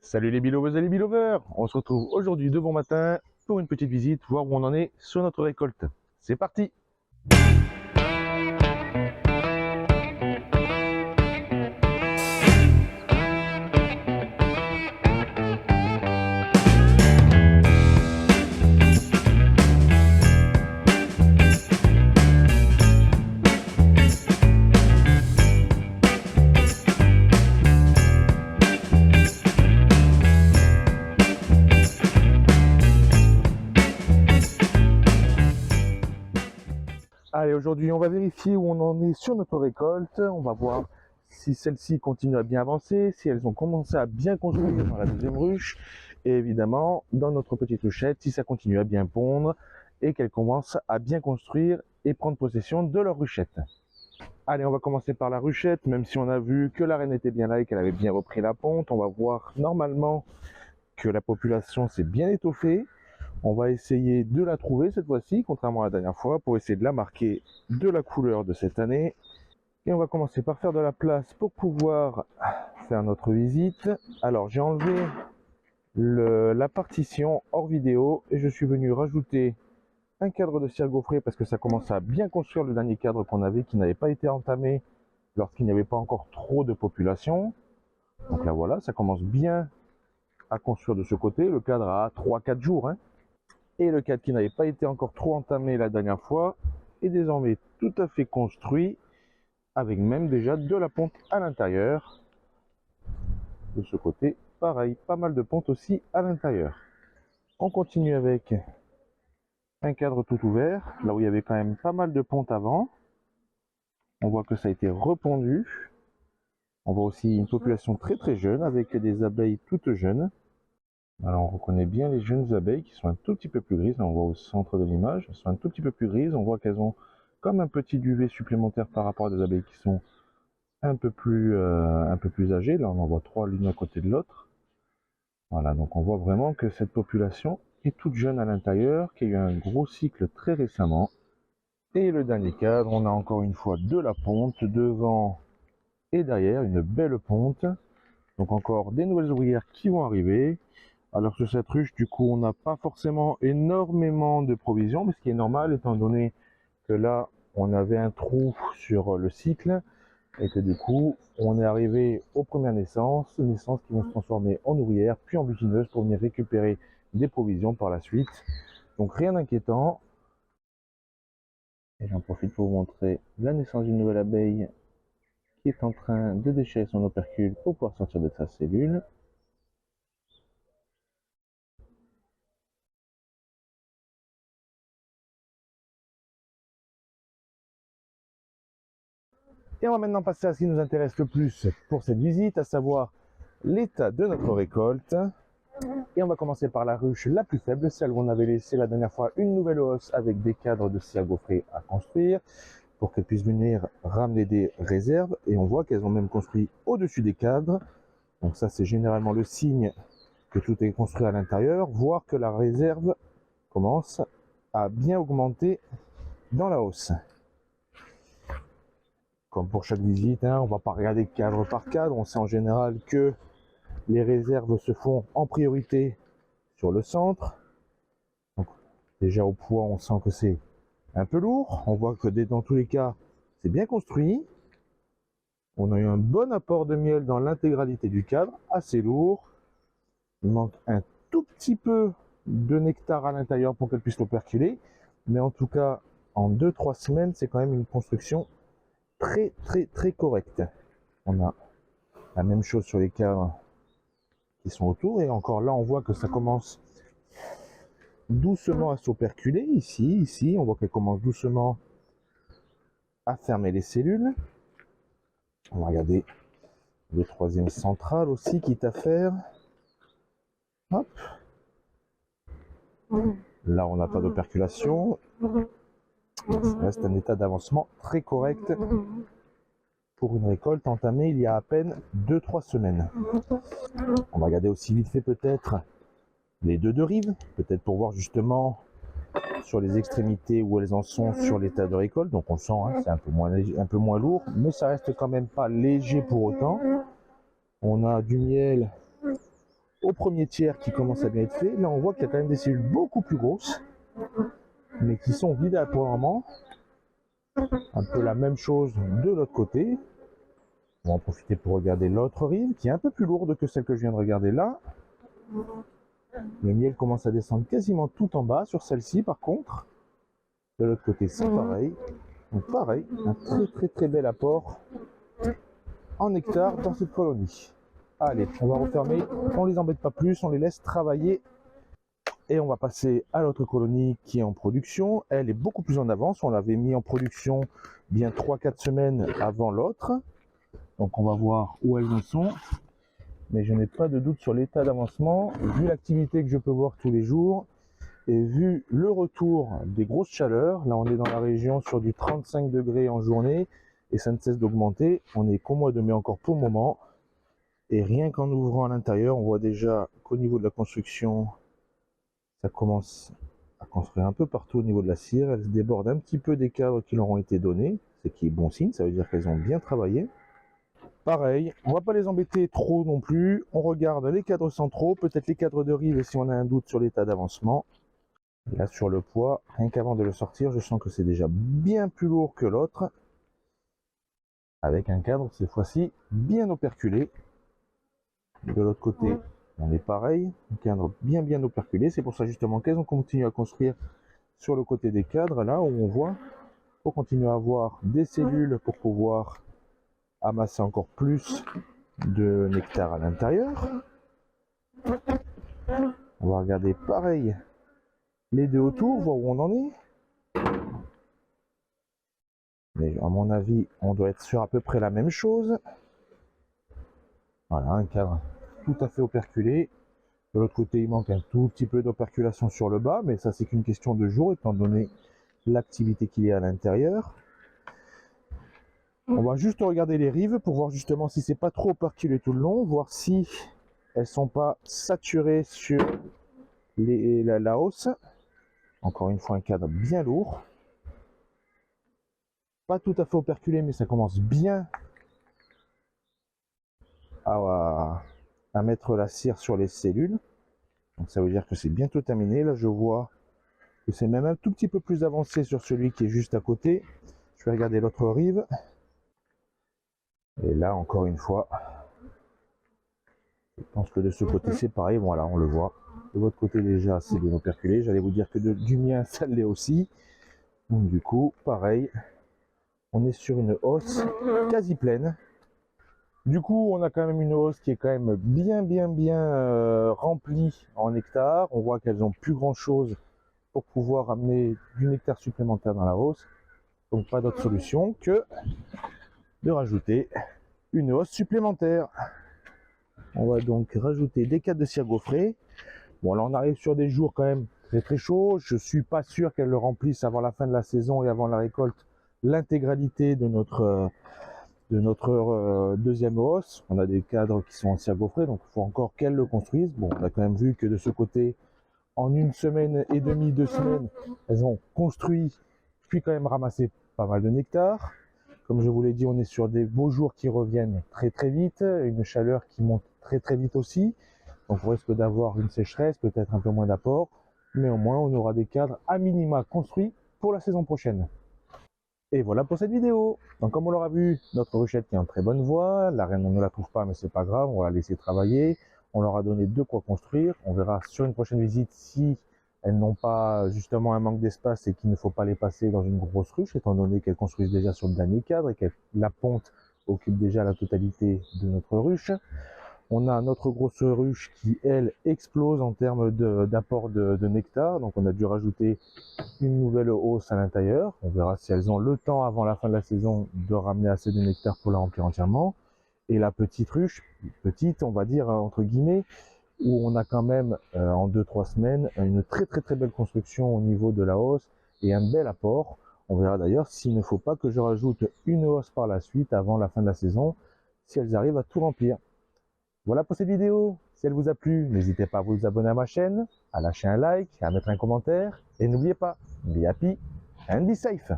Salut les biloveuses et les biloveurs. On se retrouve aujourd'hui de bon matin pour une petite visite, voir où on en est sur notre récolte. C'est parti! Allez, aujourd'hui on va vérifier où on en est sur notre récolte. On va voir si celle-ci continue à bien avancer, si elles ont commencé à bien construire dans la deuxième ruche, et évidemment dans notre petite ruchette, si ça continue à bien pondre et qu'elles commencent à bien construire et prendre possession de leur ruchette. Allez, on va commencer par la ruchette, même si on a vu que la reine était bien là et qu'elle avait bien repris la ponte. On va voir normalement que la population s'est bien étoffée. On va essayer de la trouver cette fois-ci, contrairement à la dernière fois, pour essayer de la marquer de la couleur de cette année. Et on va commencer par faire de la place pour pouvoir faire notre visite. Alors j'ai enlevé la partition hors vidéo et je suis venu rajouter un cadre de cire gaufrée parce que ça commence à bien construire le dernier cadre qu'on avait qui n'avait pas été entamé lorsqu'il n'y avait pas encore trop de population. Donc là voilà, ça commence bien à construire de ce côté. Le cadre a 3-4 jours. Et le cadre qui n'avait pas été encore trop entamé la dernière fois est désormais tout à fait construit avec même déjà de la ponte à l'intérieur. De ce côté, pareil, pas mal de ponte aussi à l'intérieur. On continue avec un cadre tout ouvert, là où il y avait quand même pas mal de ponte avant. On voit que ça a été repondu. On voit aussi une population très jeune avec des abeilles toutes jeunes. Alors on reconnaît bien les jeunes abeilles qui sont un tout petit peu plus grises. Là, on voit au centre de l'image, elles sont un tout petit peu plus grises. On voit qu'elles ont comme un petit duvet supplémentaire par rapport à des abeilles qui sont un peu plus âgées. Là on en voit 3 l'une à côté de l'autre. Voilà, donc on voit vraiment que cette population est toute jeune à l'intérieur, qu'il y a eu un gros cycle très récemment. Et le dernier cadre, on a encore une fois de la ponte devant et derrière, une belle ponte. Donc encore des nouvelles ouvrières qui vont arriver. Alors sur cette ruche, du coup, on n'a pas forcément énormément de provisions, mais ce qui est normal, étant donné que là, on avait un trou sur le cycle, et que du coup, on est arrivé aux premières naissances qui vont se transformer en ouvrières, puis en butineuses pour venir récupérer des provisions par la suite. Donc rien d'inquiétant. Et j'en profite pour vous montrer la naissance d'une nouvelle abeille qui est en train de déchirer son opercule pour pouvoir sortir de sa cellule. Et on va maintenant passer à ce qui nous intéresse le plus pour cette visite, à savoir l'état de notre récolte. Et on va commencer par la ruche la plus faible, celle où on avait laissé la dernière fois une nouvelle hausse avec des cadres de cire gaufrée à construire pour qu'elles puissent venir ramener des réserves. Et on voit qu'elles ont même construit au-dessus des cadres. Donc ça, c'est généralement le signe que tout est construit à l'intérieur, voire que la réserve commence à bien augmenter dans la hausse. Comme pour chaque visite, on ne va pas regarder cadre par cadre. On sait en général que les réserves se font en priorité sur le centre. Donc, déjà au poids, on sent que c'est un peu lourd. On voit que dans tous les cas, c'est bien construit. On a eu un bon apport de miel dans l'intégralité du cadre, assez lourd. Il manque un tout petit peu de nectar à l'intérieur pour qu'elle puisse l'operculer. Mais en tout cas, en 2-3 semaines, c'est quand même une construction très correcte. On a la même chose sur les cadres qui sont autour, et encore là on voit que ça commence doucement à s'operculer. Ici on voit qu'elle commence doucement à fermer les cellules. On va regarder le troisième central aussi, quitte à faire. Hop. Là on n'a pas d'operculation. Ça reste un état d'avancement très correct pour une récolte entamée il y a à peine 2-3 semaines. On va regarder aussi vite fait peut-être les deux de rive, peut-être pour voir justement sur les extrémités où elles en sont sur l'état de récolte. Donc on le sent, c'est un peu moins lourd, mais ça reste quand même pas léger pour autant. On a du miel premier tiers qui commence à bien être fait. Là, on voit qu'il y a quand même des cellules beaucoup plus grosses, mais qui sont vides pour le moment. Un peu la même chose de l'autre côté. On va en profiter pour regarder l'autre rive, qui est un peu plus lourde que celle que je viens de regarder là. Le miel commence à descendre quasiment tout en bas sur celle-ci, par contre. De l'autre côté, c'est pareil. Donc pareil, un très bel apport en nectar dans cette colonie. Allez, on va refermer, on les embête pas plus, on les laisse travailler. Et on va passer à l'autre colonie qui est en production. Elle est beaucoup plus en avance, on l'avait mis en production bien 3-4 semaines avant l'autre. Donc on va voir où elles en sont. Mais je n'ai pas de doute sur l'état d'avancement, vu l'activité que je peux voir tous les jours. Et vu le retour des grosses chaleurs, là on est dans la région sur du 35 degrés en journée et ça ne cesse d'augmenter. On est qu'au mois de mai encore pour le moment. Et rien qu'en ouvrant à l'intérieur, on voit déjà qu'au niveau de la construction, ça commence à construire un peu partout au niveau de la cire. Elles se débordent un petit peu des cadres qui leur ont été donnés, ce qui est bon signe, ça veut dire qu'elles ont bien travaillé. Pareil, on va pas les embêter trop non plus. On regarde les cadres centraux, peut-être les cadres de rive si on a un doute sur l'état d'avancement. Là sur le poids, rien qu'avant de le sortir, je sens que c'est déjà bien plus lourd que l'autre. Avec un cadre cette fois-ci bien operculé. De l'autre côté, on est pareil, un cadre bien operculé. C'est pour ça justement qu'elles ont continué à construire sur le côté des cadres, là où on voit, pour continuer à avoir des cellules pour pouvoir amasser encore plus de nectar à l'intérieur. On va regarder pareil les deux autour, voir où on en est. Mais à mon avis, on doit être sur à peu près la même chose. Voilà, un cadre tout à fait operculé. De l'autre côté, il manque un tout petit peu d'operculation sur le bas, mais ça c'est qu'une question de jour, étant donné l'activité qu'il y a à l'intérieur. On va juste regarder les rives pour voir justement si c'est pas trop operculé tout le long, voir si elles sont pas saturées sur la hausse. Encore une fois, un cadre bien lourd. Pas tout à fait operculé, mais ça commence bien à mettre la cire sur les cellules. Donc ça veut dire que c'est bientôt terminé. Là, je vois que c'est même un tout petit peu plus avancé sur celui qui est juste à côté. Je vais regarder l'autre rive. Et là, encore une fois, je pense que de ce côté, c'est pareil. Voilà, on le voit. De votre côté, déjà, c'est bien operculé. J'allais vous dire que du mien, ça l'est aussi. Donc, du coup, pareil. On est sur une hausse quasi pleine. Du coup, on a quand même une hausse qui est quand même bien remplie en nectar. On voit qu'elles n'ont plus grand-chose pour pouvoir amener du nectar supplémentaire dans la hausse. Donc, pas d'autre solution que de rajouter une hausse supplémentaire. On va donc rajouter des cadres de cire gaufrée. Bon, là on arrive sur des jours quand même très chauds. Je suis pas sûr qu'elles le remplissent avant la fin de la saison et avant la récolte l'intégralité de notre deuxième hausse. On a des cadres qui sont en cire gaufrée, donc il faut encore qu'elles le construisent. Bon, on a quand même vu que de ce côté, en une semaine et demie, 2 semaines, elles ont construit puis quand même ramassé pas mal de nectar. Comme je vous l'ai dit, on est sur des beaux jours qui reviennent très vite, une chaleur qui monte très vite aussi. Donc on risque d'avoir une sécheresse, peut-être un peu moins d'apport, mais au moins on aura des cadres à minima construits pour la saison prochaine. Et voilà pour cette vidéo. Donc comme on l'aura vu, notre ruchette qui est en très bonne voie, la reine on ne la trouve pas mais c'est pas grave, on va la laisser travailler. On leur a donné de quoi construire, on verra sur une prochaine visite si elles n'ont pas justement un manque d'espace et qu'il ne faut pas les passer dans une grosse ruche, étant donné qu'elles construisent déjà sur le dernier cadre et que la ponte occupe déjà la totalité de notre ruche. On a notre grosse ruche qui, elle, explose en termes d'apport de nectar. Donc on a dû rajouter une nouvelle hausse à l'intérieur. On verra si elles ont le temps avant la fin de la saison de ramener assez de nectar pour la remplir entièrement. Et la petite ruche, petite on va dire entre guillemets, où on a quand même en 2-3 semaines une très belle construction au niveau de la hausse et un bel apport. On verra d'ailleurs s'il ne faut pas que je rajoute une hausse par la suite avant la fin de la saison, si elles arrivent à tout remplir. Voilà pour cette vidéo. Si elle vous a plu, n'hésitez pas à vous abonner à ma chaîne, à lâcher un like, à mettre un commentaire. Et n'oubliez pas, be happy and be safe.